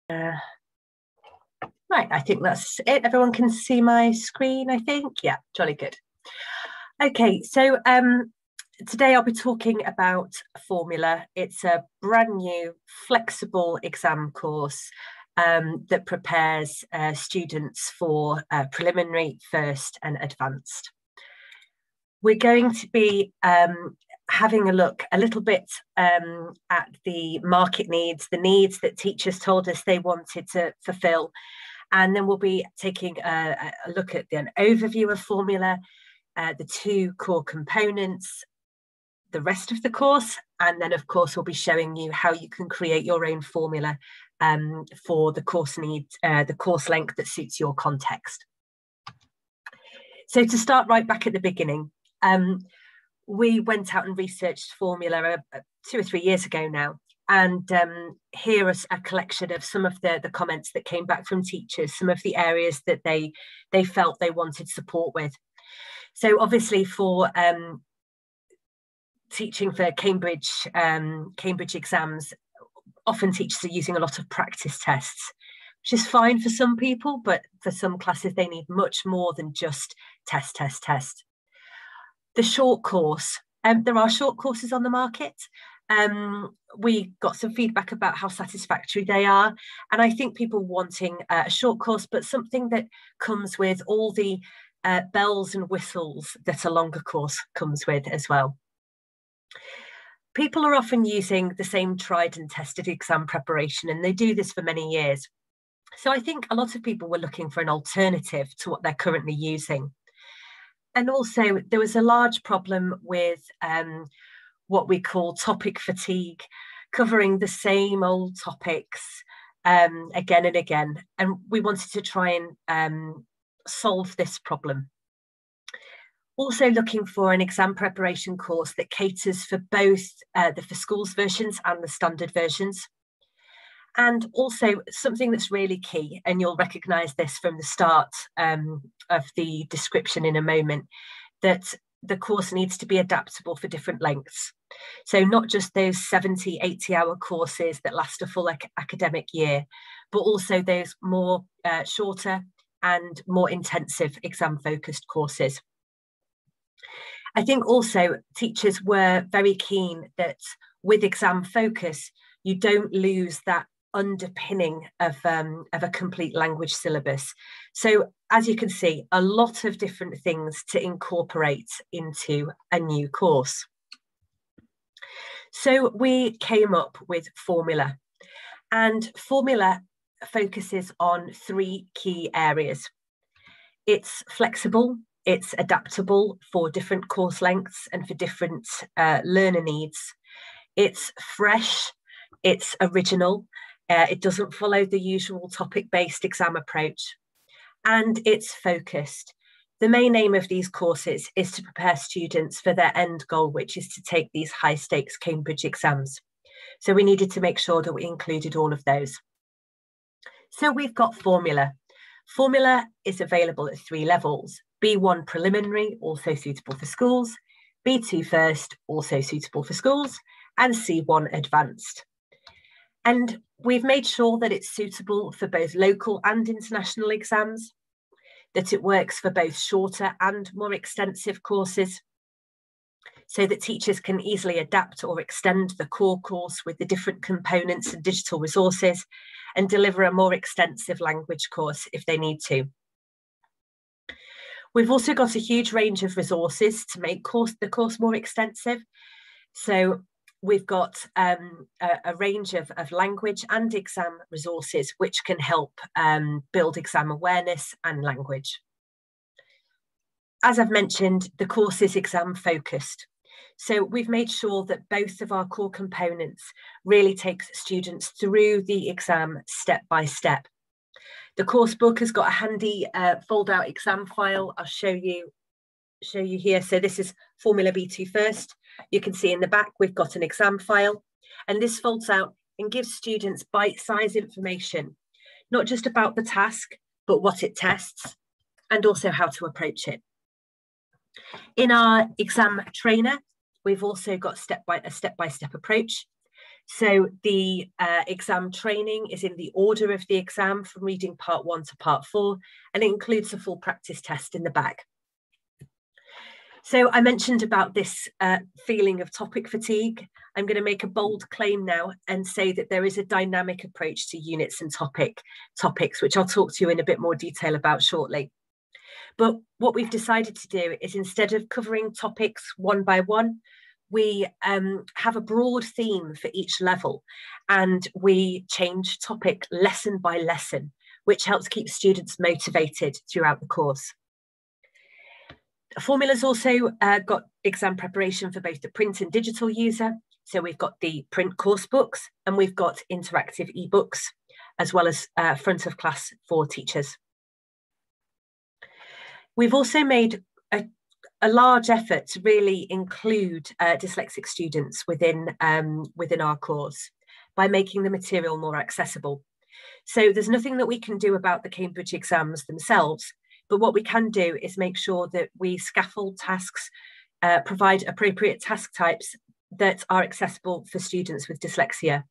Right, I think that's it. Everyone can see my screen, I think. Yeah, jolly good. Okay, so today I'll be talking about Formula. It's a brand new, flexible exam course that prepares students for preliminary, first and advanced. We're going to be having a look a little bit at the market needs, the needs that teachers told us they wanted to fulfill. And then we'll be taking a look at an overview of Formula, the two core components, the rest of the course, and then of course we'll be showing you how you can create your own formula for the course needs, the course length that suits your context. So to start right back at the beginning, we went out and researched Formula 2 or 3 years ago now, and here is a collection of some of the comments that came back from teachers, some of the areas that they felt they wanted support with. So obviously for teaching for Cambridge exams, often teachers are using a lot of practice tests, which is fine for some people, but for some classes they need much more than just test. The short course, there are short courses on the market. We got some feedback about how satisfactory they are, and I think people wanting a short course, but something that comes with all the bells and whistles that a longer course comes with as well. People are often using the same tried and tested exam preparation, and they do this for many years. So I think a lot of people were looking for an alternative to what they're currently using. And also there was a large problem with what we call topic fatigue, covering the same old topics again and again. And we wanted to try and solve this problem. Also looking for an exam preparation course that caters for both the for schools versions and the standard versions. And also something that's really key, and you'll recognise this from the start of the description in a moment, that the course needs to be adaptable for different lengths. So not just those 70, 80-hour courses that last a full academic year, but also those more shorter and more intensive exam-focused courses. I think also teachers were very keen that with exam focus, you don't lose that underpinning of a complete language syllabus. So as you can see, a lot of different things to incorporate into a new course. So we came up with Formula, and Formula focuses on 3 key areas. It's flexible, it's adaptable for different course lengths and for different learner needs. It's fresh, it's original, it doesn't follow the usual topic-based exam approach, and it's focused. The main aim of these courses is to prepare students for their end goal, which is to take these high-stakes Cambridge exams. So we needed to make sure that we included all of those. So we've got Formula. Formula is available at 3 levels. B1 preliminary, also suitable for schools, B2 first, also suitable for schools, and C1 advanced. And we've made sure that it's suitable for both local and international exams, that it works for both shorter and more extensive courses, so that teachers can easily adapt or extend the core course with the different components and digital resources and deliver a more extensive language course if they need to. We've also got a huge range of resources to make the course more extensive. So we've got a range of language and exam resources which can help build exam awareness and language. As I've mentioned, the course is exam focused. So we've made sure that both of our core components really takes students through the exam step by step. The course book has got a handy fold-out exam file. I'll show you here. So this is Formula B2 first. You can see in the back we've got an exam file, and this folds out and gives students bite-sized information, not just about the task, but what it tests and also how to approach it. In our exam trainer, we've also got a step-by-step approach. So the exam training is in the order of the exam from reading part 1 to part 4, and it includes a full practice test in the back. So I mentioned about this feeling of topic fatigue. I'm going to make a bold claim now and say that there is a dynamic approach to units and topics, which I'll talk to you in a bit more detail about shortly. But what we've decided to do is, instead of covering topics one by one, we have a broad theme for each level, and we change topic lesson by lesson, which helps keep students motivated throughout the course. Formula's also got exam preparation for both the print and digital user. So we've got the print course books, and we've got interactive ebooks, as well as front of class for teachers. We've also made a large effort to really include dyslexic students within our course by making the material more accessible. So there's nothing that we can do about the Cambridge exams themselves, but what we can do is make sure that we scaffold tasks, provide appropriate task types that are accessible for students with dyslexia.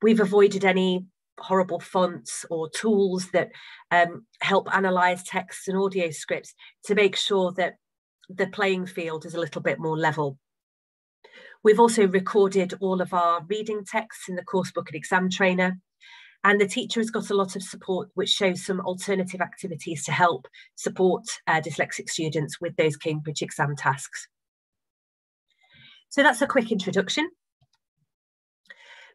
We've avoided any horrible fonts or tools that help analyse texts and audio scripts to make sure that the playing field is a little bit more level. We've also recorded all of our reading texts in the course book and exam trainer, and the teacher has got a lot of support which shows some alternative activities to help support dyslexic students with those Cambridge exam tasks. So that's a quick introduction.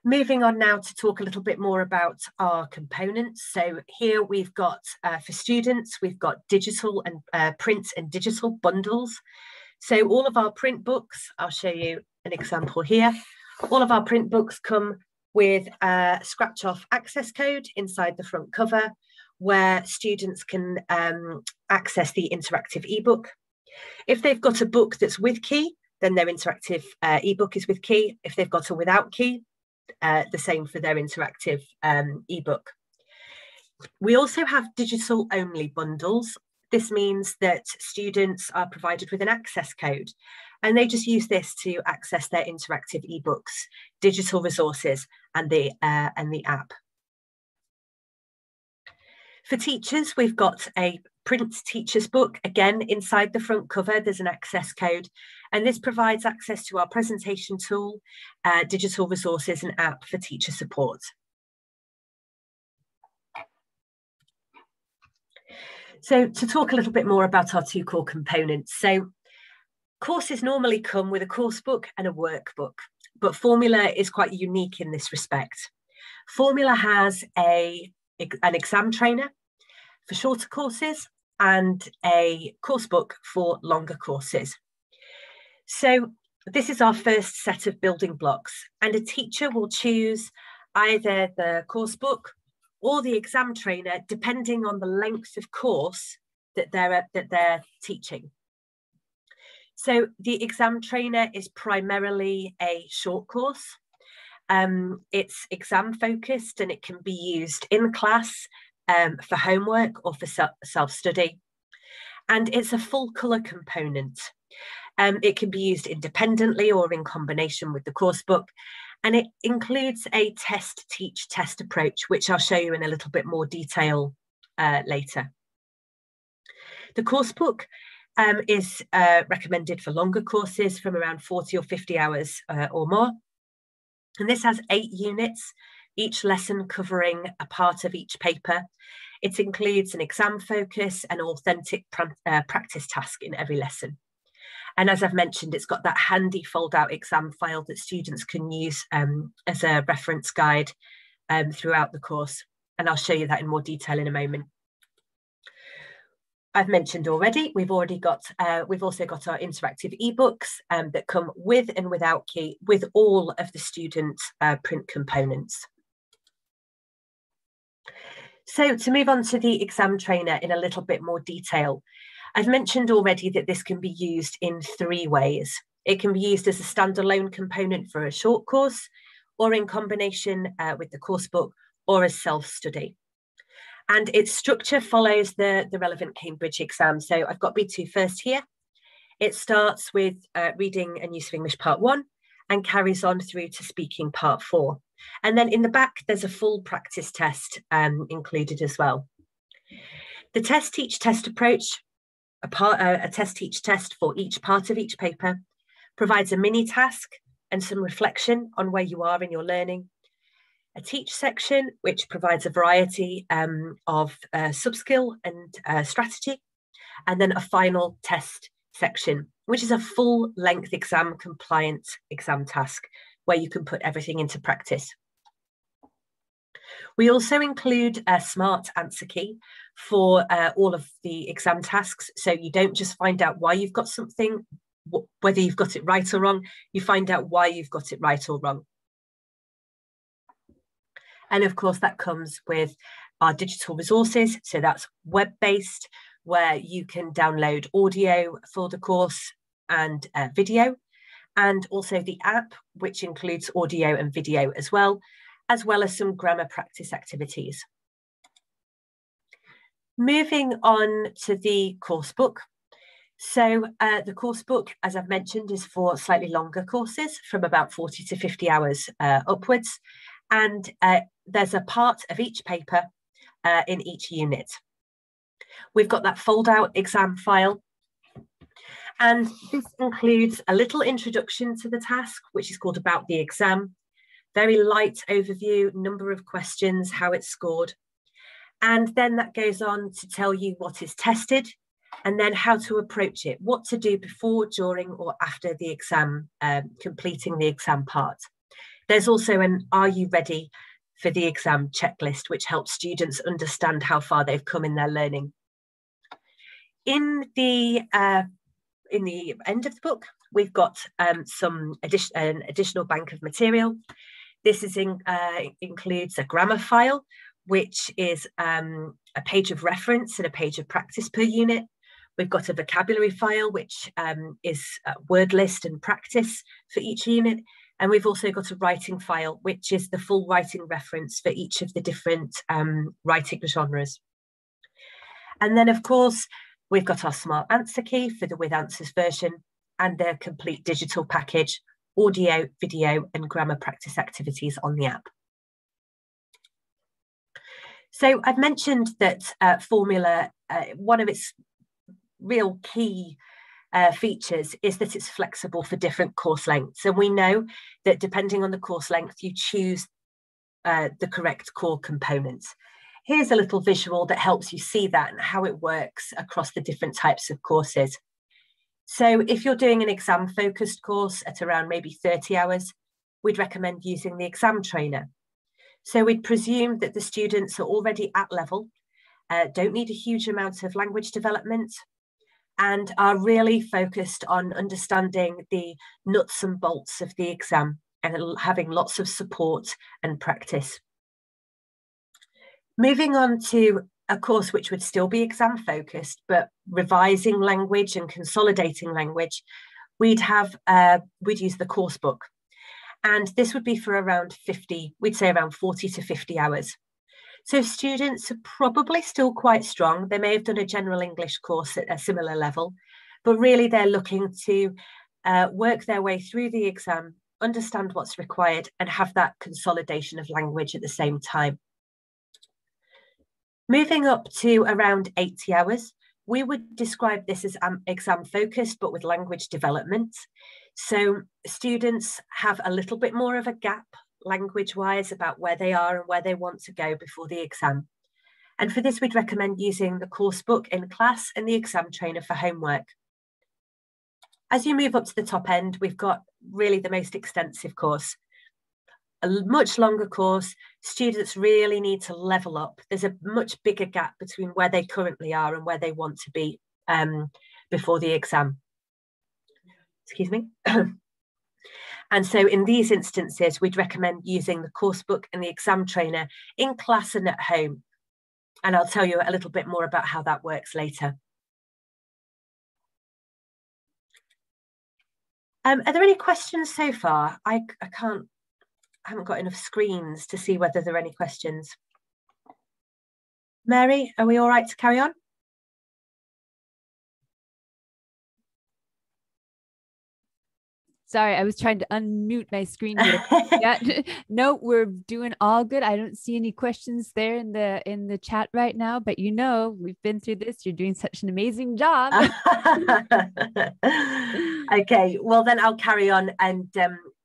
Moving on now to talk a little bit more about our components. So here we've got, for students, we've got digital and print and digital bundles. So all of our print books, I'll show you an example here. All of our print books come with a scratch off access code inside the front cover, where students can access the interactive ebook. If they've got a book that's with key, then their interactive ebook is with key. If they've got a without key, the same for their interactive ebook. We also have digital only bundles. This means that students are provided with an access code, and they just use this to access their interactive ebooks, digital resources, and the app. For teachers, we've got a print teacher's book. Again, inside the front cover, there's an access code, and this provides access to our presentation tool, digital resources, and app for teacher support. So to talk a little bit more about our two core components. So courses normally come with a course book and a workbook, but Formula is quite unique in this respect. Formula has an exam trainer for shorter courses and a course book for longer courses. So this is our first set of building blocks, and a teacher will choose either the course book or the exam trainer, depending on the length of course that they're teaching. So the exam trainer is primarily a short course. It's exam focused, and it can be used in class for homework or for self-study. And it's a full colour component. It can be used independently or in combination with the course book. And it includes a test, teach, test approach, which I'll show you in a little bit more detail later. The course book is recommended for longer courses from around 40 or 50 hours or more. And this has 8 units, each lesson covering a part of each paper. It includes an exam focus and authentic practice task in every lesson. And as I've mentioned, it's got that handy fold-out exam file that students can use as a reference guide throughout the course. And I'll show you that in more detail in a moment. I've mentioned already, we've also got our interactive ebooks that come with and without key, with all of the student print components. So to move on to the exam trainer in a little bit more detail, I've mentioned already that this can be used in 3 ways. It can be used as a standalone component for a short course, or in combination with the course book, or as self-study. And its structure follows the relevant Cambridge exam. So I've got B2 first here. It starts with reading and use of English part 1, and carries on through to speaking part 4. And then in the back, there's a full practice test included as well. The test teach test approach, a test teach test for each part of each paper, provides a mini task and some reflection on where you are in your learning. A teach section, which provides a variety of sub-skill and strategy, and then a final test section, which is a full-length exam compliant exam task where you can put everything into practice. We also include a smart answer key for all of the exam tasks, so you don't just find out why you've got something, whether you've got it right or wrong, you find out why you've got it right or wrong. And of course, that comes with our digital resources. So that's web-based, where you can download audio for the course and video, and also the app, which includes audio and video as well as some grammar practice activities. Moving on to the course book. So the course book, as I've mentioned, is for slightly longer courses from about 40 to 50 hours upwards. And there's a part of each paper in each unit. We've got that fold out exam file. And this includes a little introduction to the task, which is called About the Exam. Very light overview, number of questions, how it's scored. And then that goes on to tell you what is tested and then how to approach it, what to do before, during, or after the exam, completing the exam part. There's also an Are You Ready for the Exam checklist, which helps students understand how far they've come in their learning. In the end of the book, we've got some additional bank of material. This includes a grammar file, which is a page of reference and a page of practice per unit. We've got a vocabulary file, which is a word list and practice for each unit. And we've also got a writing file, which is the full writing reference for each of the different writing genres. And then, of course, we've got our smart answer key for the with answers version and the complete digital package, audio, video, and grammar practice activities on the app. So I've mentioned that formula, one of its real key features is that it's flexible for different course lengths. And we know that depending on the course length, you choose the correct core components. Here's a little visual that helps you see that and how it works across the different types of courses. So if you're doing an exam focused course at around maybe 30 hours, we'd recommend using the exam trainer. So we'd presume that the students are already at level, don't need a huge amount of language development, and are really focused on understanding the nuts and bolts of the exam and having lots of support and practice. Moving on to a course which would still be exam focused, but revising language and consolidating language, we'd use the course book. And this would be for around 40 to 50 hours. So students are probably still quite strong. They may have done a general English course at a similar level, but really they're looking to work their way through the exam, understand what's required, and have that consolidation of language at the same time. Moving up to around 80 hours, we would describe this as exam focused, but with language development. So students have a little bit more of a gap language-wise about where they are and where they want to go before the exam. And for this, we'd recommend using the course book in class and the exam trainer for homework. As you move up to the top end, we've got really the most extensive course. A much longer course, students really need to level up. There's a much bigger gap between where they currently are and where they want to be before the exam. Excuse me. And so in these instances, we'd recommend using the course book and the exam trainer in class and at home. And I'll tell you a little bit more about how that works later. Are there any questions so far? I haven't got enough screens to see whether there are any questions. Mary, are we all right to carry on? Sorry, I was trying to unmute my screen here. Yeah, no, we're doing all good. I don't see any questions there in the chat right now, but you know, we've been through this. You're doing such an amazing job. Okay, well then I'll carry on, and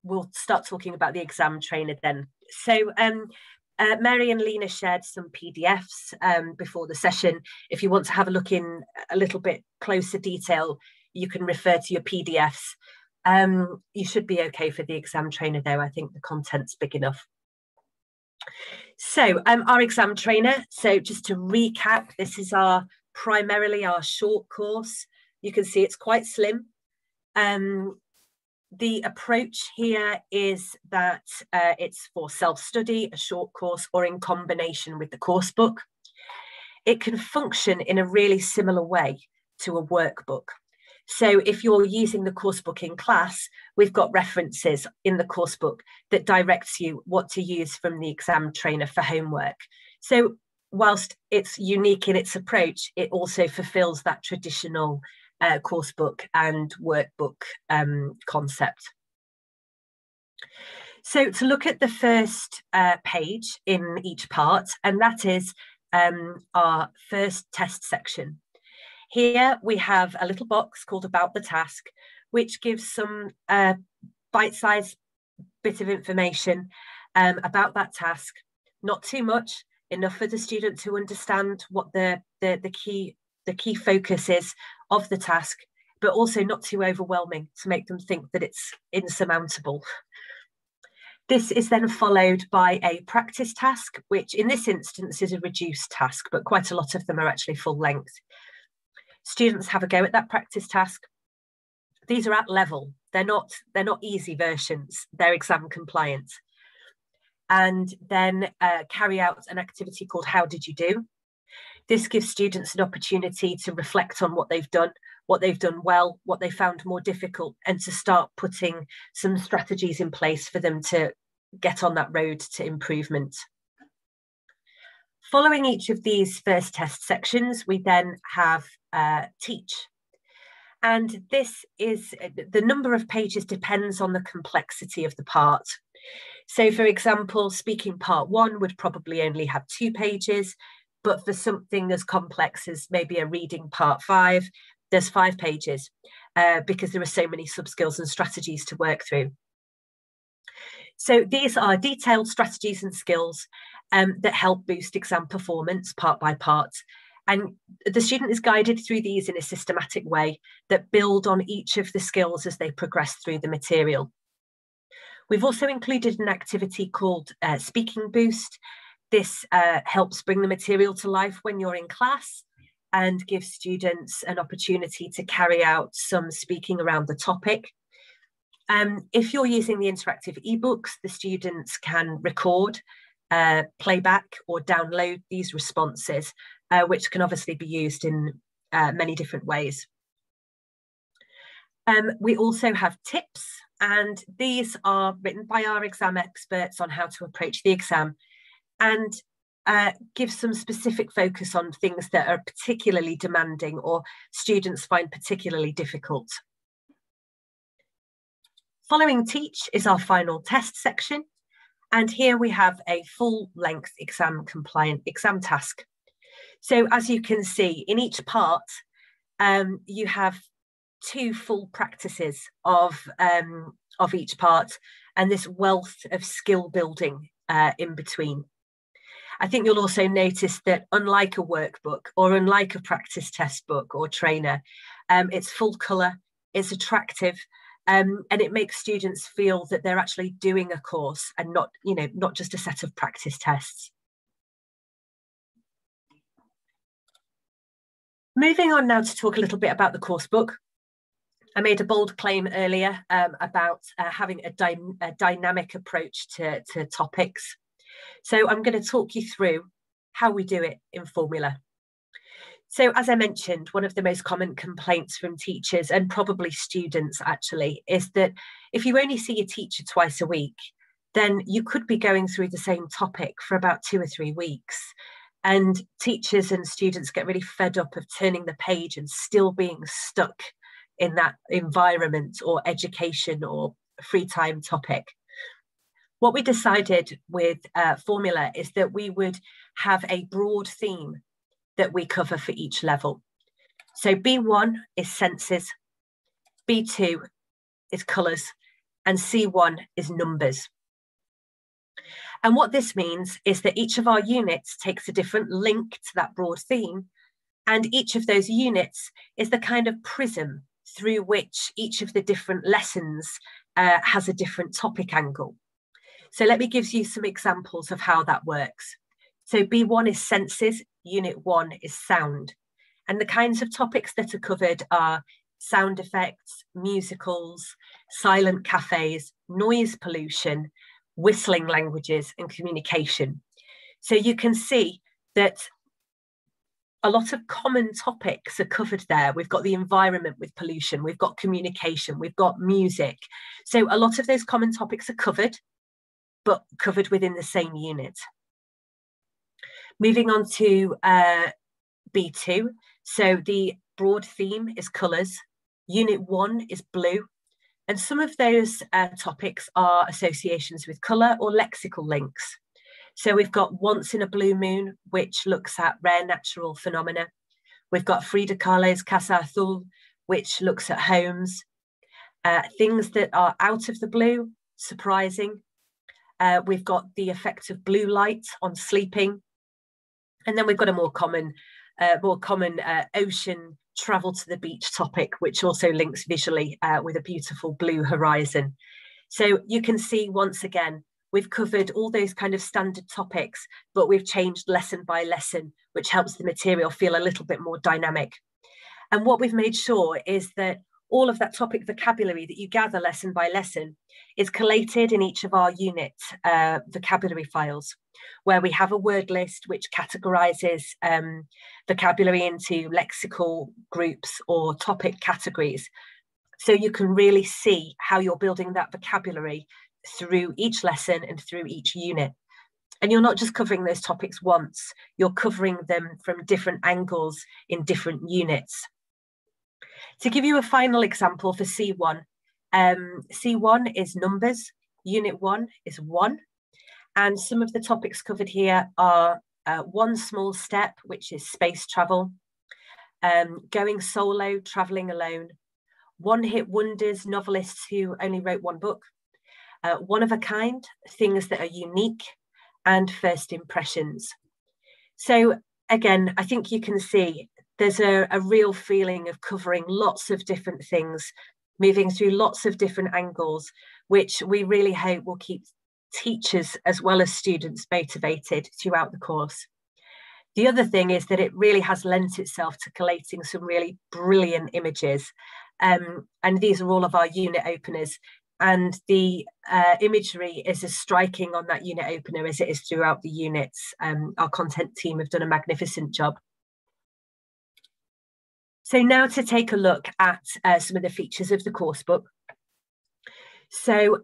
we'll start talking about the exam trainer then. So Mary and Lena shared some PDFs before the session. If you want to have a look in a little bit closer detail, you can refer to your PDFs. You should be okay for the exam trainer though. I think the content's big enough. So our exam trainer, so just to recap, this is primarily our short course. You can see it's quite slim. The approach here is that it's for self-study, a short course, or in combination with the course book. It can function in a really similar way to a workbook. So if you're using the course book in class, we've got references in the course book that directs you what to use from the exam trainer for homework. So whilst it's unique in its approach, it also fulfills that traditional course book and workbook concept. So to look at the first page in each part, and that is our first test section. Here we have a little box called About the Task, which gives some bite-sized bit of information about that task. Not too much, enough for the student to understand what the key focus is of the task, but also not too overwhelming to make them think that it's insurmountable. This is then followed by a practice task, which in this instance is a reduced task, but quite a lot of them are actually full length. Students have a go at that practice task. These are at level. They're not easy versions. They're exam compliant. And then carry out an activity called How Did You Do? This gives students an opportunity to reflect on what they've done well, what they found more difficult, and to start putting some strategies in place for them to get on that road to improvement. Following each of these first test sections, we then have Teach. And this is, the number of pages depends on the complexity of the part. So for example, speaking part 1 would probably only have 2 pages, but for something as complex as maybe a reading part 5, there's 5 pages because there are so many sub-skills and strategies to work through. So these are detailed strategies and skills that help boost exam performance part by part. And the student is guided through these in a systematic way that build on each of the skills as they progress through the material. We've also included an activity called Speaking Boost. This helps bring the material to life when you're in class and gives students an opportunity to carry out some speaking around the topic. If you're using the interactive ebooks, the students can record, play back, or download these responses, which can obviously be used in many different ways. We also have tips, and these are written by our exam experts on how to approach the exam, and give some specific focus on things that are particularly demanding or students find particularly difficult. Following Teach is our final test section, and here we have a full-length exam compliant exam task. So as you can see, in each part, you have 2 full practices of each part, and this wealth of skill building in between. I think you'll also notice that unlike a workbook or unlike a practice test book or trainer, it's full colour, it's attractive, and it makes students feel that they're actually doing a course and not just a set of practice tests. Moving on now to talk a little bit about the course book. I made a bold claim earlier about having a dynamic approach to topics. So I'm going to talk you through how we do it in Formula. So as I mentioned, one of the most common complaints from teachers and probably students actually is that if you only see your teacher twice a week, then you could be going through the same topic for about 2 or 3 weeks. And teachers and students get really fed up of turning the page and still being stuck in that environment or education or free time topic. What we decided with Formula is that we would have a broad theme that we cover for each level. So B1 is senses, B2 is colours, and C1 is numbers. And what this means is that each of our units takes a different link to that broad theme, and each of those units is the kind of prism through which each of the different lessons has a different topic angle. So let me give you some examples of how that works. So B1 is senses, Unit 1 is sound. And the kinds of topics that are covered are sound effects, musicals, silent cafes, noise pollution, whistling languages, and communication. So you can see that a lot of common topics are covered there. We've got the environment with pollution, we've got communication, we've got music. So a lot of those common topics are covered, but covered within the same unit. Moving on to B2. So the broad theme is colours. Unit 1 is blue. And some of those topics are associations with colour or lexical links. So we've got Once in a Blue Moon, which looks at rare natural phenomena. We've got Frida Kahlo's Casa Azul, which looks at homes. Things that are out of the blue, surprising. We've got the effect of blue light on sleeping. And then we've got a more common ocean travel to the beach topic, which also links visually with a beautiful blue horizon. So you can see once again, we've covered all those kind of standard topics, but we've changed lesson by lesson, which helps the material feel a little bit more dynamic. And what we've made sure is that all of that topic vocabulary that you gather lesson by lesson is collated in each of our unit vocabulary files, where we have a word list which categorizes vocabulary into lexical groups or topic categories. So you can really see how you're building that vocabulary through each lesson and through each unit. And you're not just covering those topics once, you're covering them from different angles in different units. To give you a final example for C1, C1 is numbers, Unit 1 is 1, and some of the topics covered here are One Small Step, which is space travel, Going Solo, traveling alone, One-Hit Wonders, novelists who only wrote one book, One of a Kind, things that are unique, and First Impressions. So again, I think you can see there's a real feeling of covering lots of different things, moving through lots of different angles, which we really hope will keep teachers as well as students motivated throughout the course. The other thing is that it really has lent itself to collating some really brilliant images. And these are all of our unit openers. And the imagery is as striking on that unit opener as it is throughout the units. Our content team have done a magnificent job. So now to take a look at some of the features of the course book. So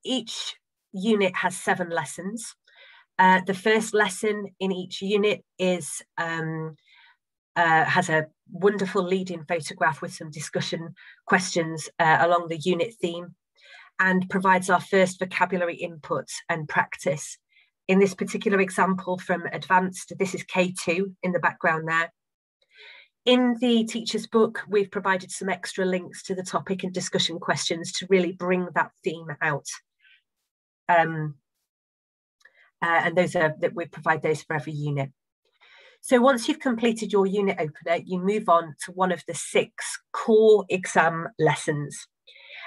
each unit has 7 lessons. The first lesson in each unit is has a wonderful lead-in photograph with some discussion questions along the unit theme, and provides our first vocabulary input and practice. In this particular example from Advanced, this is K2 in the background there. In the teacher's book, we've provided some extra links to the topic and discussion questions to really bring that theme out. And those are that we provide those for every unit. So once you've completed your unit opener, you move on to one of the 6 core exam lessons.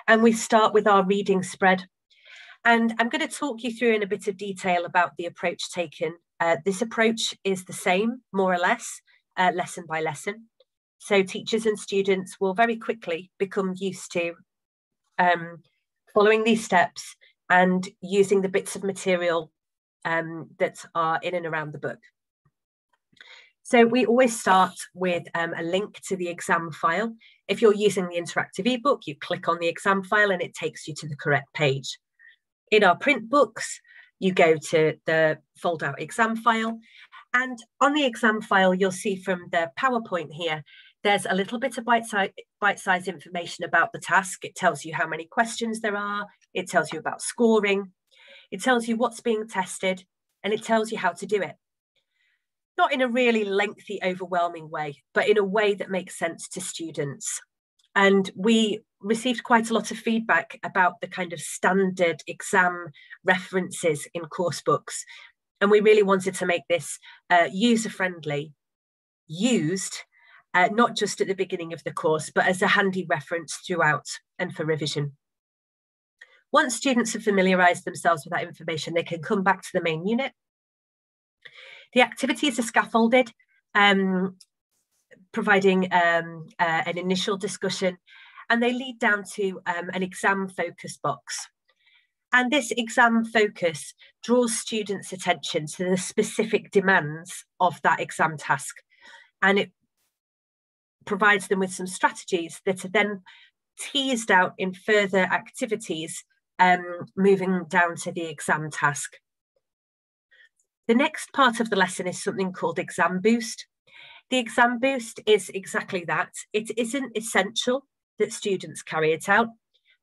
And we start with our reading spread. And I'm going to talk you through in a bit of detail about the approach taken. This approach is the same, more or less, lesson by lesson. So teachers and students will very quickly become used to following these steps and using the bits of material that are in and around the book. So we always start with a link to the exam file. If you're using the interactive ebook, you click on the exam file and it takes you to the correct page. In our print books, you go to the fold out exam file. And on the exam file, you'll see from the PowerPoint here, There's a little bit of bite-sized information about the task. It tells you how many questions there are. It tells you about scoring. It tells you what's being tested, and it tells you how to do it. Not in a really lengthy, overwhelming way, but in a way that makes sense to students. And we received quite a lot of feedback about the kind of standard exam references in course books. And we really wanted to make this user-friendly, used, not just at the beginning of the course, but as a handy reference throughout and for revision. Once students have familiarised themselves with that information, they can come back to the main unit. The activities are scaffolded, providing an initial discussion, and they lead down to an exam focus box. And this exam focus draws students' attention to the specific demands of that exam task. And it provides them with some strategies that are then teased out in further activities, moving down to the exam task. The next part of the lesson is something called Exam Boost. The Exam Boost is exactly that. It isn't essential that students carry it out,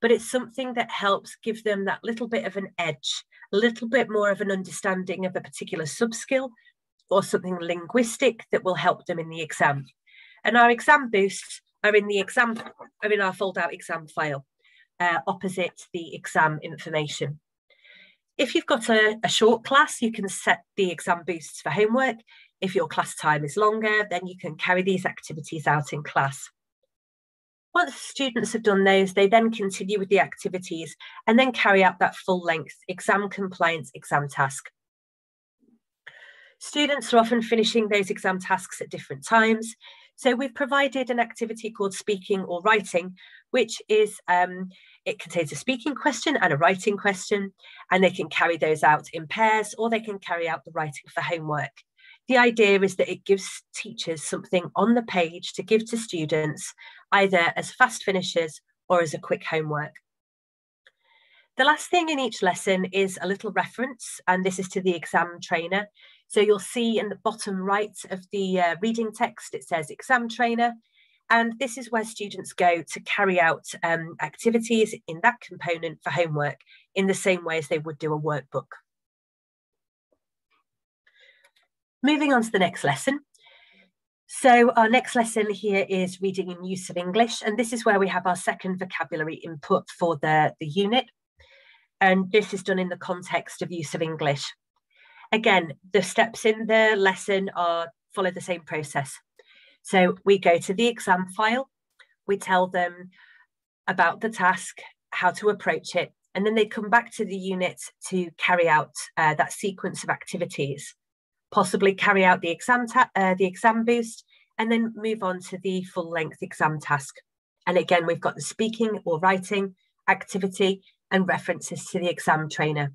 but it's something that helps give them that little bit of an edge, a little bit more of an understanding of a particular subskill or something linguistic that will help them in the exam. And our exam boosts are in our fold-out exam file, opposite the exam information. If you've got a short class, you can set the exam boosts for homework. If your class time is longer, then you can carry these activities out in class. Once students have done those, they then continue with the activities and then carry out that full-length exam compliance exam task. Students are often finishing those exam tasks at different times. So we've provided an activity called speaking or writing, which is, it contains a speaking question and a writing question, and they can carry those out in pairs, or they can carry out the writing for homework. The idea is that it gives teachers something on the page to give to students, either as fast finishes or as a quick homework. The last thing in each lesson is a little reference, and this is to the exam trainer. So you'll see in the bottom right of the reading text, it says exam trainer. And this is where students go to carry out activities in that component for homework in the same way as they would do a workbook. Moving on to the next lesson. So our next lesson here is reading and use of English. And this is where we have our second vocabulary input for the unit. And this is done in the context of use of English. Again, the steps in the lesson follow the same process. So we go to the exam file, we tell them about the task, how to approach it, and then they come back to the unit to carry out that sequence of activities, possibly carry out the exam boost, and then move on to the full-length exam task. And again, we've got the speaking or writing activity and references to the exam trainer.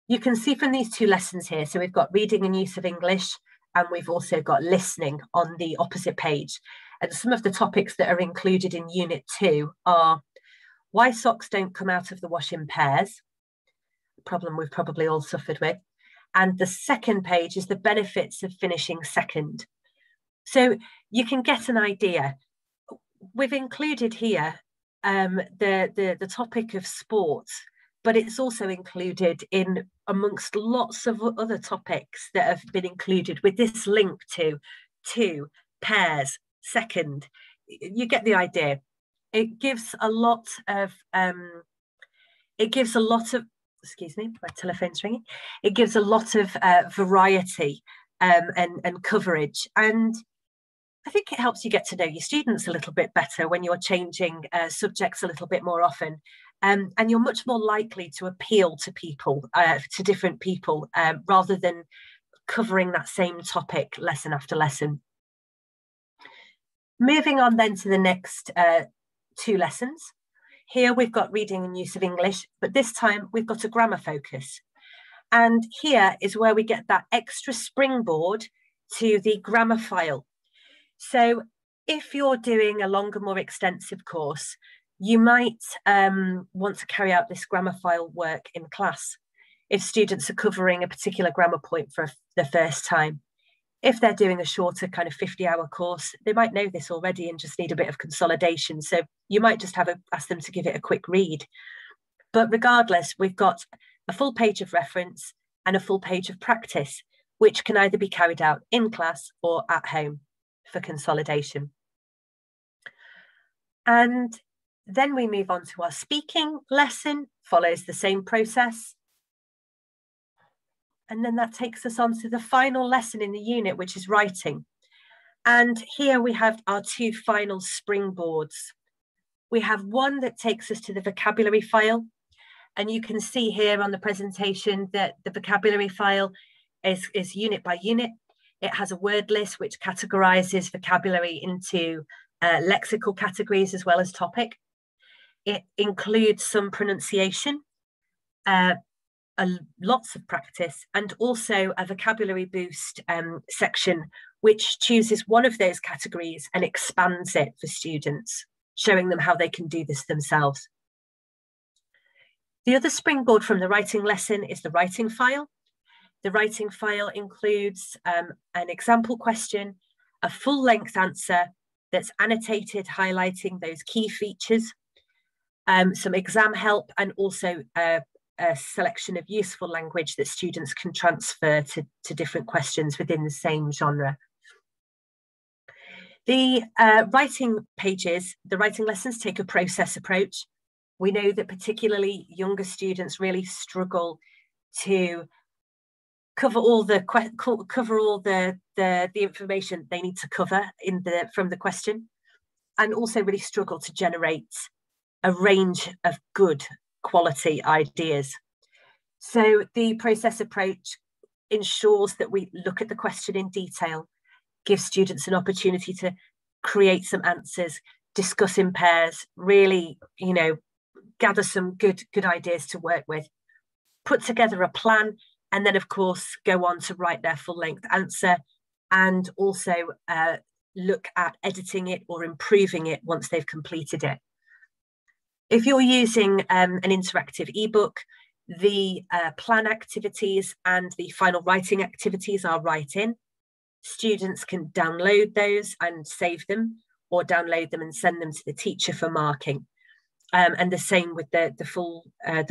You can see from these two lessons here, so we've got reading and use of English, and we've also got listening on the opposite page. And some of the topics that are included in Unit 2 are why socks don't come out of the wash in pairs, a problem we've probably all suffered with. And the second page is the benefits of finishing second. So you can get an idea. We've included here the topic of sport, but it's also included in amongst lots of other topics that have been included with this link to pairs, second. You get the idea. It gives a lot of, excuse me, my telephone's ringing. It gives a lot of variety and coverage. And I think it helps you get to know your students a little bit better when you're changing subjects a little bit more often. And you're much more likely to appeal to people, to different people, rather than covering that same topic lesson after lesson. Moving on then to the next two lessons. Here we've got reading and use of English, but this time we've got a grammar focus. And here is where we get that extra springboard to the grammar file. So if you're doing a longer, more extensive course, you might want to carry out this grammar file work in class if students are covering a particular grammar point for the first time. If they're doing a shorter kind of 50-hour course, they might know this already and just need a bit of consolidation. So you might just ask them to give it a quick read. But regardless, we've got a full page of reference and a full page of practice, which can either be carried out in class or at home for consolidation. And then we move on to our speaking lesson, follows the same process. And then that takes us on to the final lesson in the unit, which is writing. And here we have our two final springboards. We have one that takes us to the vocabulary file. And you can see here on the presentation that the vocabulary file is unit by unit. It has a word list which categorizes vocabulary into lexical categories as well as topic. It includes some pronunciation, lots of practice, and also a vocabulary boost section, which chooses one of those categories and expands it for students, showing them how they can do this themselves. The other springboard from the writing lesson is the writing file. The writing file includes an example question, a full-length answer that's annotated, highlighting those key features, some exam help, and also a selection of useful language that students can transfer to different questions within the same genre. The writing pages, the writing lessons take a process approach. We know that particularly younger students really struggle to cover all the information they need to cover from the question, and also really struggle to generate a range of good quality ideas. So the process approach ensures that we look at the question in detail, give students an opportunity to create some answers, discuss in pairs, really, gather some good ideas to work with, put together a plan, and then of course go on to write their full-length answer, and also look at editing it or improving it once they've completed it. If you're using an interactive ebook, the plan activities and the final writing activities are right in. Students can download those and save them, or download them and send them to the teacher for marking. And the same with the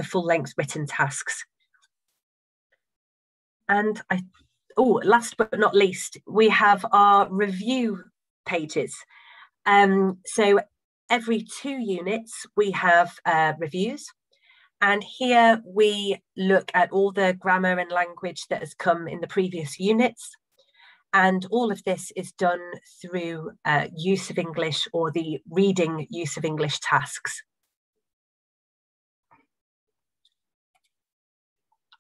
full-length written tasks. And last but not least, we have our review pages. So every 2 units, we have reviews. And here we look at all the grammar and language that has come in the previous units. And all of this is done through use of English, or the reading use of English tasks.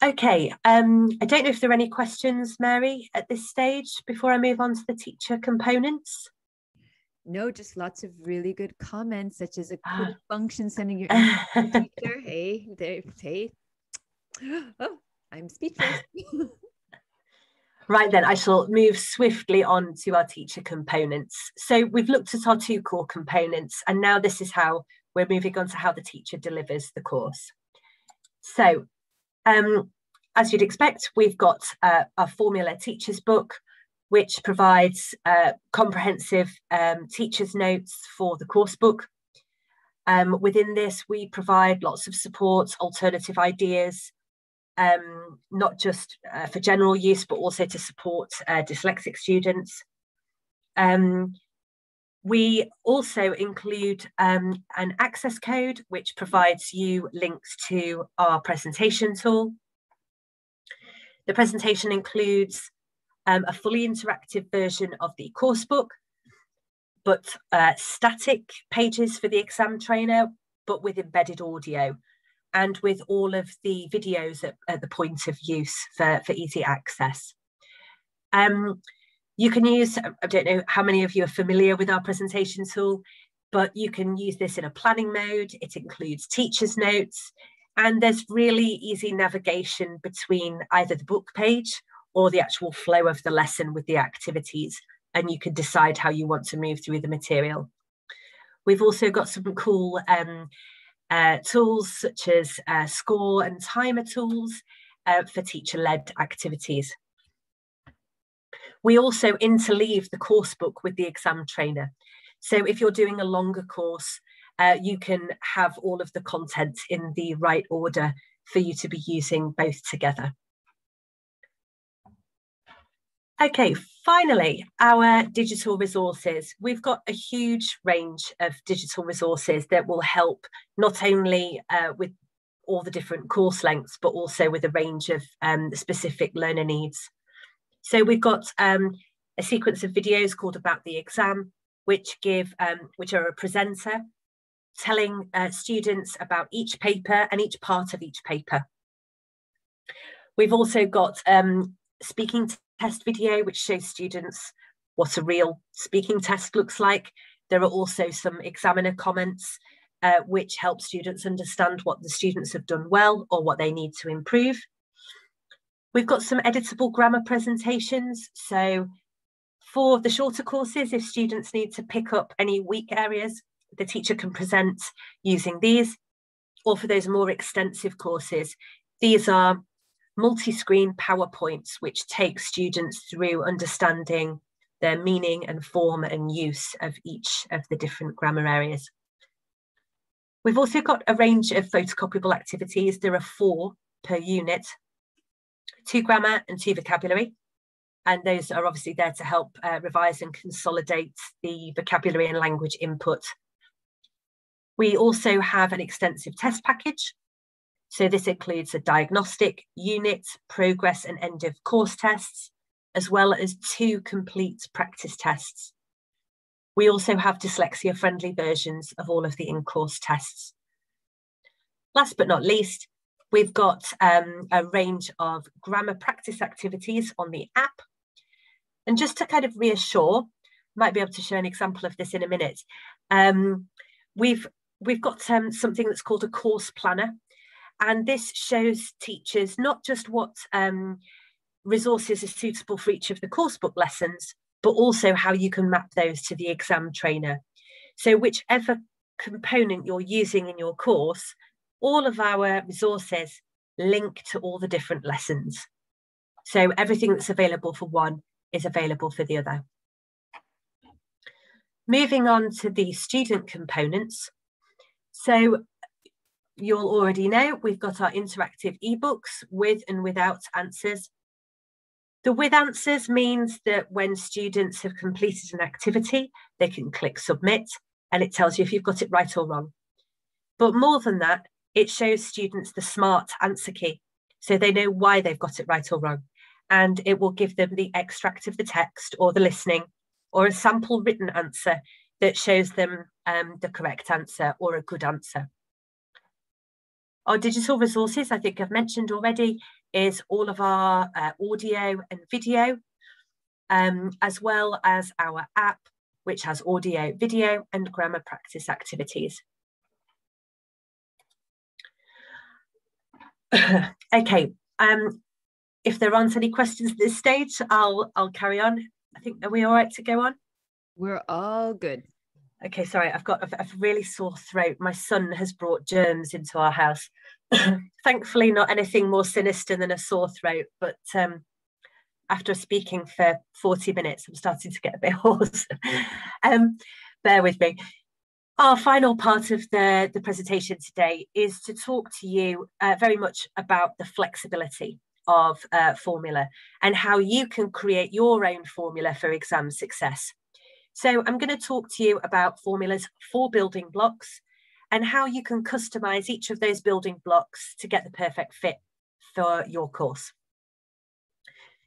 Okay, I don't know if there are any questions, Mary, at this stage before I move on to the teacher components. No, just lots of really good comments, such as a quick function sending your email to the teacher. Hey. Oh, I'm speechless. Right then, I shall move swiftly on to our teacher components. So we've looked at our 2 core components, and now this is how we're moving on to how the teacher delivers the course. So, as you'd expect, we've got a formula teacher's book, which provides comprehensive teacher's notes for the course book. Within this, we provide lots of support, alternative ideas, not just for general use, but also to support dyslexic students. We also include an access code, which provides you links to our presentation tool. The presentation includes a fully interactive version of the course book, but static pages for the exam trainer, but with embedded audio, and with all of the videos at the point of use for easy access. You can use, I don't know how many of you are familiar with our presentation tool, but you can use this in a planning mode. It includes teacher's notes, and there's really easy navigation between either the book page or the actual flow of the lesson with the activities, and you can decide how you want to move through the material. We've also got some cool tools such as score and timer tools for teacher-led activities. We also interleave the course book with the exam trainer. So if you're doing a longer course, you can have all of the content in the right order for you to be using both together. Okay, finally, our digital resources. We've got a huge range of digital resources that will help not only with all the different course lengths, but also with a range of specific learner needs. So we've got a sequence of videos called About the Exam, which are a presenter telling students about each paper and each part of each paper. We've also got speaking test video, which shows students what a real speaking test looks like. There are also some examiner comments, which help students understand what the students have done well or what they need to improve. We've got some editable grammar presentations. So for the shorter courses, if students need to pick up any weak areas, the teacher can present using these. Or for those more extensive courses, these are multi-screen PowerPoints, which take students through understanding their meaning and form and use of each of the different grammar areas. We've also got a range of photocopyable activities. There are 4 per unit, 2 grammar and 2 vocabulary. And those are obviously there to help revise and consolidate the vocabulary and language input. We also have an extensive test package. So this includes a diagnostic, unit, progress and end of course tests, as well as 2 complete practice tests. We also have dyslexia-friendly versions of all of the in-course tests. Last but not least, we've got a range of grammar practice activities on the app. And just to kind of reassure, might be able to show an example of this in a minute. We've got something that's called a course planner. And this shows teachers not just what resources are suitable for each of the course book lessons, but also how you can map those to the exam trainer. So whichever component you're using in your course, all of our resources link to all the different lessons. So everything that's available for one is available for the other. Moving on to the student components. So you'll already know we've got our interactive ebooks with and without answers. The with answers means that when students have completed an activity, they can click submit and it tells you if you've got it right or wrong. But more than that, it shows students the smart answer key, so they know why they've got it right or wrong. And it will give them the extract of the text or the listening or a sample written answer that shows them the correct answer or a good answer. Our digital resources, I think I've mentioned already, is all of our audio and video, as well as our app, which has audio, video, and grammar practice activities. Okay, if there aren't any questions at this stage, I'll carry on. I think, are we all right to go on? We're all good. Okay, sorry, I've got a really sore throat. My son has brought germs into our house. Thankfully, not anything more sinister than a sore throat, but after speaking for 40 minutes, I'm starting to get a bit hoarse. Bear with me. Our final part of the presentation today is to talk to you very much about the flexibility of formula and how you can create your own formula for exam success. So I'm going to talk to you about formulas for building blocks and how you can customize each of those building blocks to get the perfect fit for your course.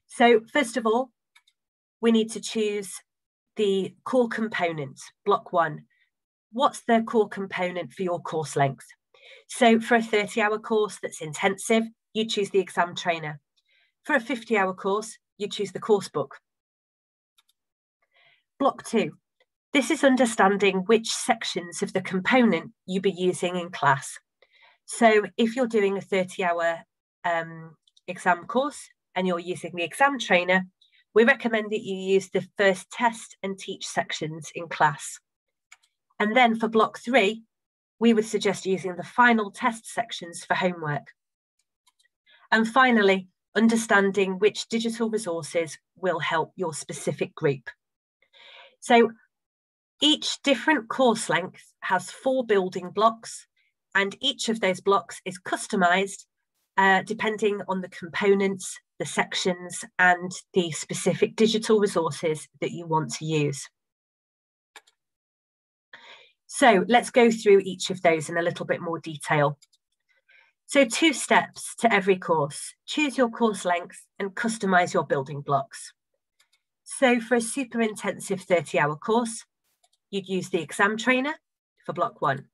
So first of all, we need to choose the core component, block 1. What's the core component for your course length? So for a 30-hour course that's intensive, you choose the exam trainer. For a 50-hour course, you choose the course book. Block 2. This is understanding which sections of the component you'll be using in class. So if you're doing a 30-hour exam course and you're using the exam trainer, we recommend that you use the first test and teach sections in class. And then for block 3, we would suggest using the final test sections for homework. And finally, understanding which digital resources will help your specific group. So each different course length has 4 building blocks, and each of those blocks is customized depending on the components, the sections, and the specific digital resources that you want to use. So let's go through each of those in a little bit more detail. So 2 steps to every course: choose your course length and customize your building blocks. So for a super intensive 30-hour course, you'd use the exam trainer for block 1.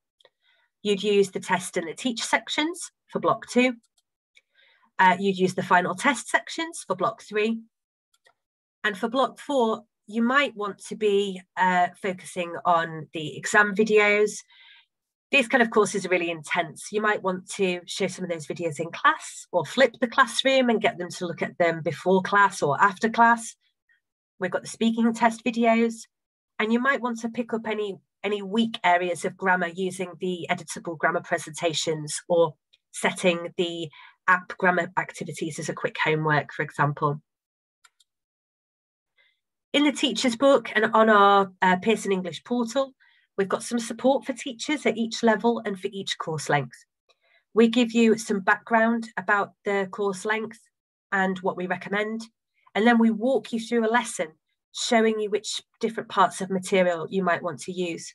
You'd use the test and the teach sections for block 2. You'd use the final test sections for block 3. And for block 4, you might want to be focusing on the exam videos. These kind of courses are really intense. You might want to show some of those videos in class, or flip the classroom and get them to look at them before class or after class. We've got the speaking test videos, and you might want to pick up any weak areas of grammar using the editable grammar presentations, or setting the app grammar activities as a quick homework, for example. In the teacher's book and on our Pearson English portal, we've got some support for teachers at each level and for each course length. We give you some background about the course length and what we recommend, and then we walk you through a lesson showing you which different parts of material you might want to use.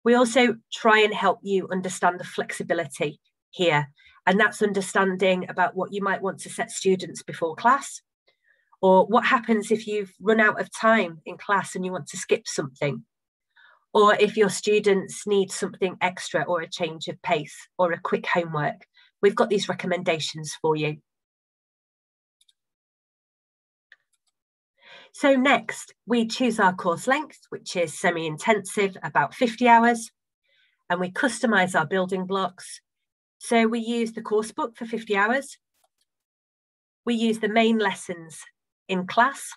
We also try and help you understand the flexibility here, and that's understanding about what you might want to set students before class, or what happens if you've run out of time in class and you want to skip something, or if your students need something extra, or a change of pace, or a quick homework. We've got these recommendations for you. So next, we choose our course length, which is semi-intensive, about 50 hours, and we customize our building blocks. So we use the course book for 50 hours. We use the main lessons in class,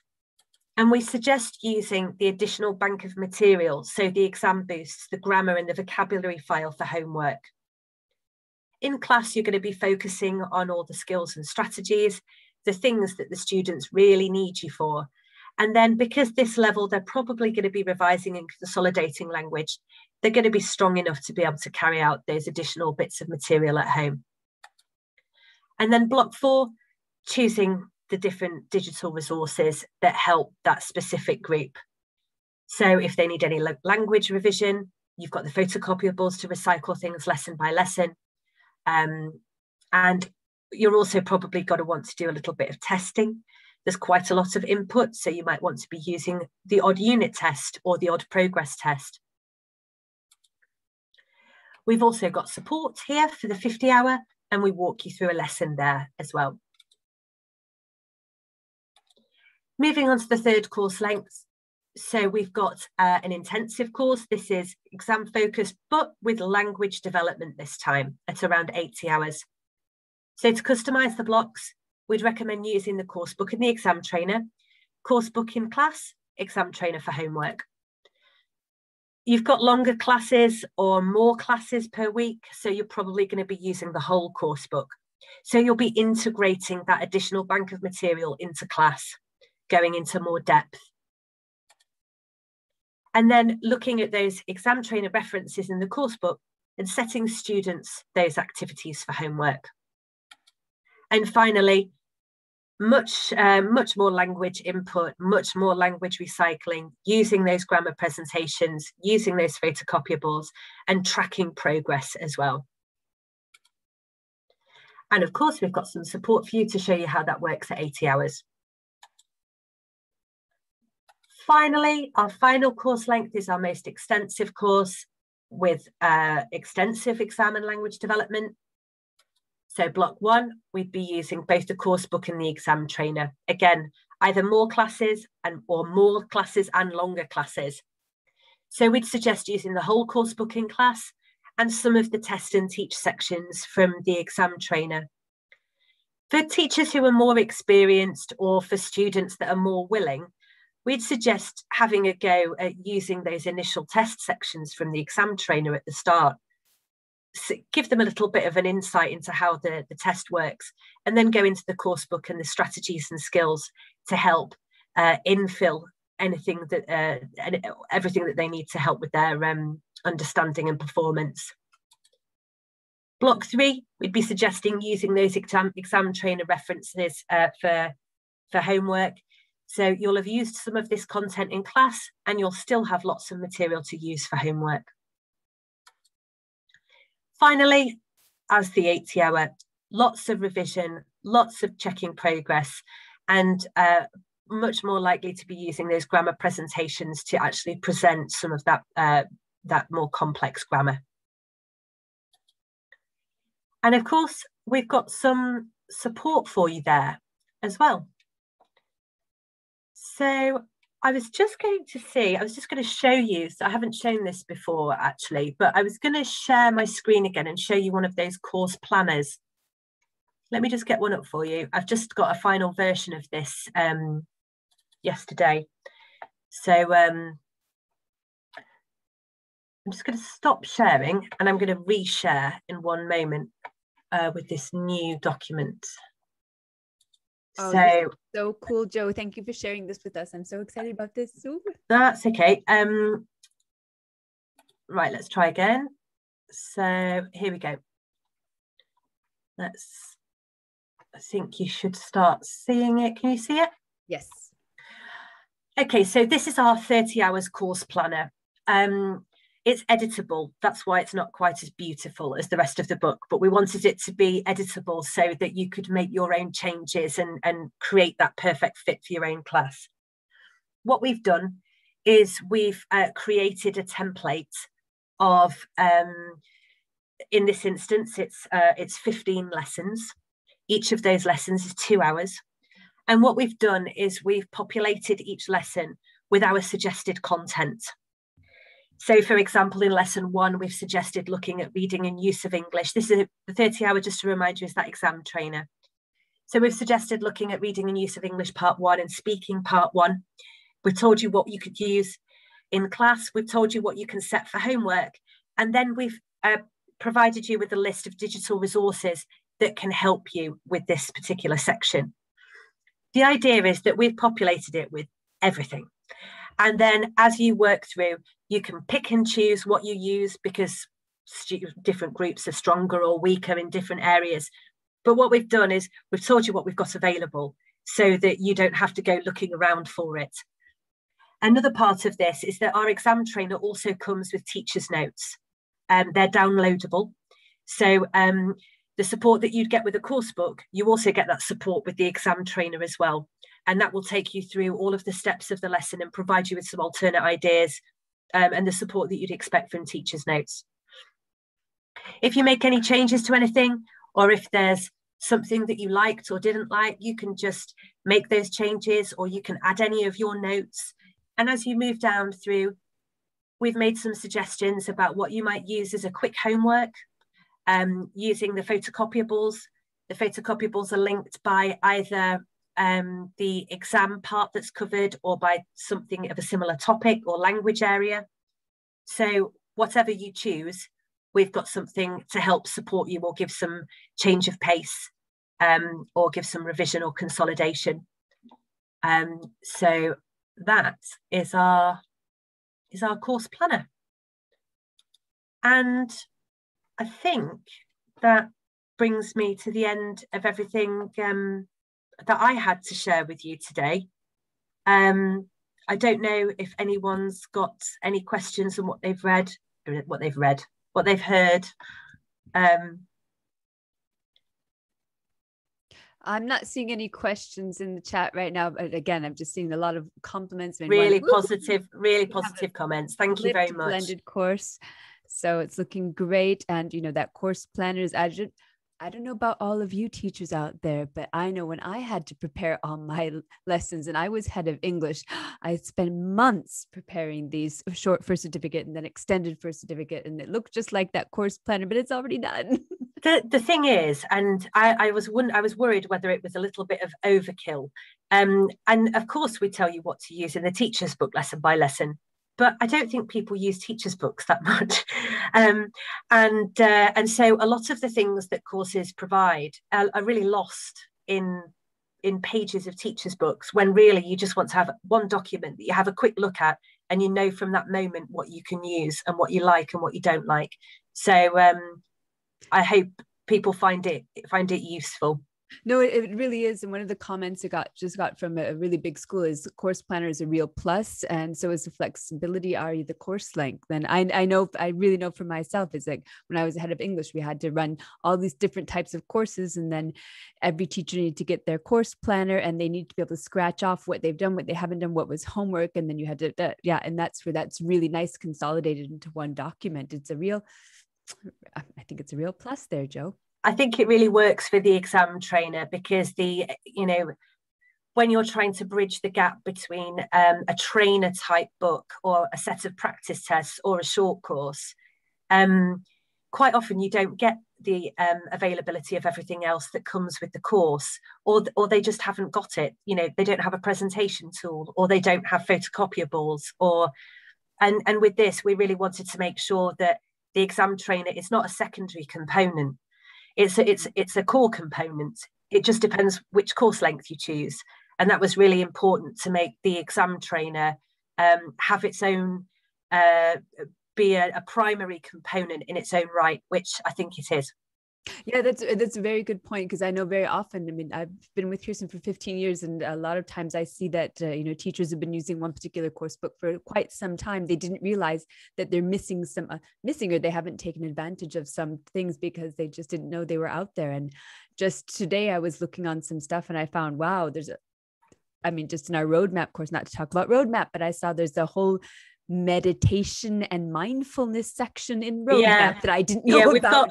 and we suggest using the additional bank of material, so the exam boosts, the grammar and the vocabulary file for homework. In class, you're going to be focusing on all the skills and strategies, the things that the students really need you for. And then because this level, they're probably going to be revising and consolidating language, they're going to be strong enough to be able to carry out those additional bits of material at home. And then block 4, choosing the different digital resources that help that specific group. So if they need any language revision, you've got the photocopyables to recycle things lesson by lesson. And you're also probably got to want to do a little bit of testing. There's quite a lot of input, so you might want to be using the odd unit test or the odd progress test. We've also got support here for the 50-hour, and we walk you through a lesson there as well. Moving on to the 3rd course length. So we've got an intensive course. This is exam focused, but with language development this time at around 80 hours. So to customize the blocks, we'd recommend using the course book and the exam trainer, course book in class, exam trainer for homework. You've got longer classes or more classes per week, so you're probably going to be using the whole course book. So you'll be integrating that additional bank of material into class, going into more depth. And then looking at those exam trainer references in the course book and setting students those activities for homework. And finally, much more language input, much more language recycling, using those grammar presentations, using those photocopyables, and tracking progress as well. And of course, we've got some support for you to show you how that works at 80 hours. Finally, our final course length is our most extensive course with extensive exam and language development. So block 1, we'd be using both the course book and the exam trainer. Again, either more classes or more classes and longer classes. So we'd suggest using the whole course book in class and some of the test and teach sections from the exam trainer. For teachers who are more experienced, or for students that are more willing, we'd suggest having a go at using those initial test sections from the exam trainer at the start. give them a little bit of an insight into how the test works, and then go into the course book and the strategies and skills to help infill anything that everything that they need to help with their understanding and performance. Block 3, we'd be suggesting using those exam trainer references for homework. So you'll have used some of this content in class, and you'll still have lots of material to use for homework. Finally, as the 80 hour, lots of revision, lots of checking progress, and much more likely to be using those grammar presentations to actually present some of that more complex grammar. And of course, we've got some support for you there as well. So I was just going to show you, so I haven't shown this before actually, but I was going to share my screen again and show you one of those course planners. Let me just get one up for you. I've just got a final version of this yesterday. So I'm just going to stop sharing, and I'm going to reshare in one moment with this new document. Oh, so cool, Jo. Thank you for sharing this with us. I'm so excited about this. Ooh. That's okay. Right, let's try again. So here we go. I think you should start seeing it. Can you see it? Yes. Okay, so this is our 30 hours course planner. It's editable. That's why it's not quite as beautiful as the rest of the book, but we wanted it to be editable so that you could make your own changes and create that perfect fit for your own class. What we've done is we've created a template of, in this instance, it's 15 lessons. Each of those lessons is 2 hours. And what we've done is we've populated each lesson with our suggested content. So, for example, in lesson 1, we've suggested looking at reading and use of English. This is the 30 hour, just to remind you, is that exam trainer. So we've suggested looking at reading and use of English part 1 and speaking part 1. We've told you what you could use in class. We've told you what you can set for homework. And then we've provided you with a list of digital resources that can help you with this particular section. The idea is that we've populated it with everything. And then as you work through, you can pick and choose what you use, because different groups are stronger or weaker in different areas. But what we've done is we've told you what we've got available so that you don't have to go looking around for it. Another part of this is that our exam trainer also comes with teacher's notes. They're downloadable. So the support that you'd get with a course book, you also get that support with the exam trainer as well. And that will take you through all of the steps of the lesson and provide you with some alternate ideas and the support that you'd expect from teacher's notes. If you make any changes to anything, or if there's something that you liked or didn't like, you can just make those changes, or you can add any of your notes. And as you move down through, we've made some suggestions about what you might use as a quick homework, using the photocopyables. The photocopyables are linked by either the exam part that's covered or by something of a similar topic or language area. So whatever you choose, we've got something to help support you or give some change of pace, or give some revision or consolidation. So that is our course planner. And I think that brings me to the end of everything that I had to share with you today. I don't know if anyone's got any questions on what they've heard. I'm not seeing any questions in the chat right now, but again, I'm just seeing a lot of compliments. Really positive comments. Thank you very much. Blended course. So it's looking great. And, you know, that course planner is adjunct. I don't know about all of you teachers out there, but I know when I had to prepare all my lessons and I was head of English, I spent months preparing these short first certificate and then extended first certificate. And it looked just like that course planner, but it's already done. The thing is, and I was worried whether it was a little bit of overkill. And of course, we tell you what to use in the teacher's book lesson by lesson. but I don't think people use teachers' books that much. And so a lot of the things that courses provide are really lost in pages of teachers' books, when really you just want to have one document that you have a quick look at, and you know from that moment what you can use and what you like and what you don't like. So I hope people find it useful. No, it really is. And one of the comments I got from a really big school is course planner is a real plus, and so is the flexibility, the course length. And I really know for myself, is like when I was head of English, we had to run all these different types of courses, and then every teacher needed to get their course planner, and they need to be able to scratch off what they've done, what they haven't done, what was homework, and then you had to and that's really nice, consolidated into one document. I think it's a real plus there, Joe. I think it really works for the exam trainer, because when you're trying to bridge the gap between a trainer type book or a set of practice tests or a short course, quite often you don't get the availability of everything else that comes with the course, or they just haven't got it. They don't have a presentation tool, or they don't have photocopiables, and with this, we really wanted to make sure that the exam trainer is not a secondary component. It's a core component. It just depends which course length you choose. And that was really important, to make the exam trainer have its own, be a primary component in its own right, which I think it is. Yeah, that's a very good point, because I know very often, I mean, I've been with Pearson for 15 years, and a lot of times I see that, teachers have been using one particular course book for quite some time. They didn't realize that they're missing or they haven't taken advantage of some things because they just didn't know they were out there. And just today I was looking on some stuff, and I found, wow, just in our roadmap course, not to talk about roadmap, but I saw there's a whole meditation and mindfulness section in roadmap that I didn't know about.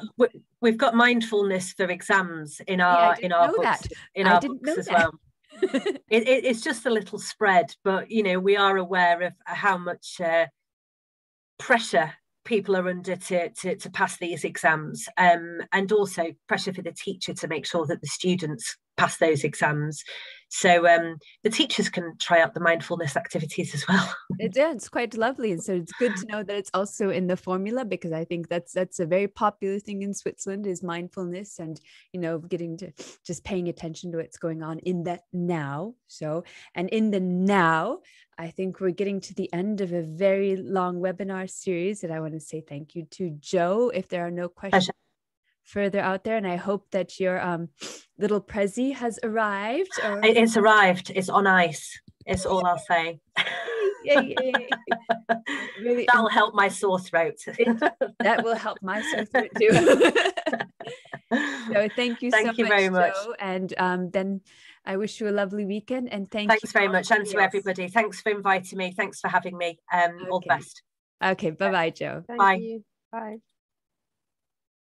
We've got mindfulness for exams in our books as well. It's just a little spread, but we are aware of how much pressure people are under to pass these exams, and also pressure for the teacher to make sure that the students pass those exams. So the teachers can try out the mindfulness activities as well. It's quite lovely. And so it's good to know that it's also in the formula, because I think that's a very popular thing in Switzerland, is mindfulness, and, getting to just paying attention to what's going on in the now. And in the now, I think we're getting to the end of a very long webinar series, and I want to say thank you to Joe. If there are no questions further out there, and I hope that your little Prezi has arrived. It's arrived. It's on ice. It's all I'll say. Yay. Really, that'll help my sore throat. That will help my sore throat too. So thank you very much, Joe. And then I wish you a lovely weekend, and thanks very much, and to everybody. Thanks for inviting me. Thanks for having me. All the best. Okay, bye-bye, Joe. Bye. Bye.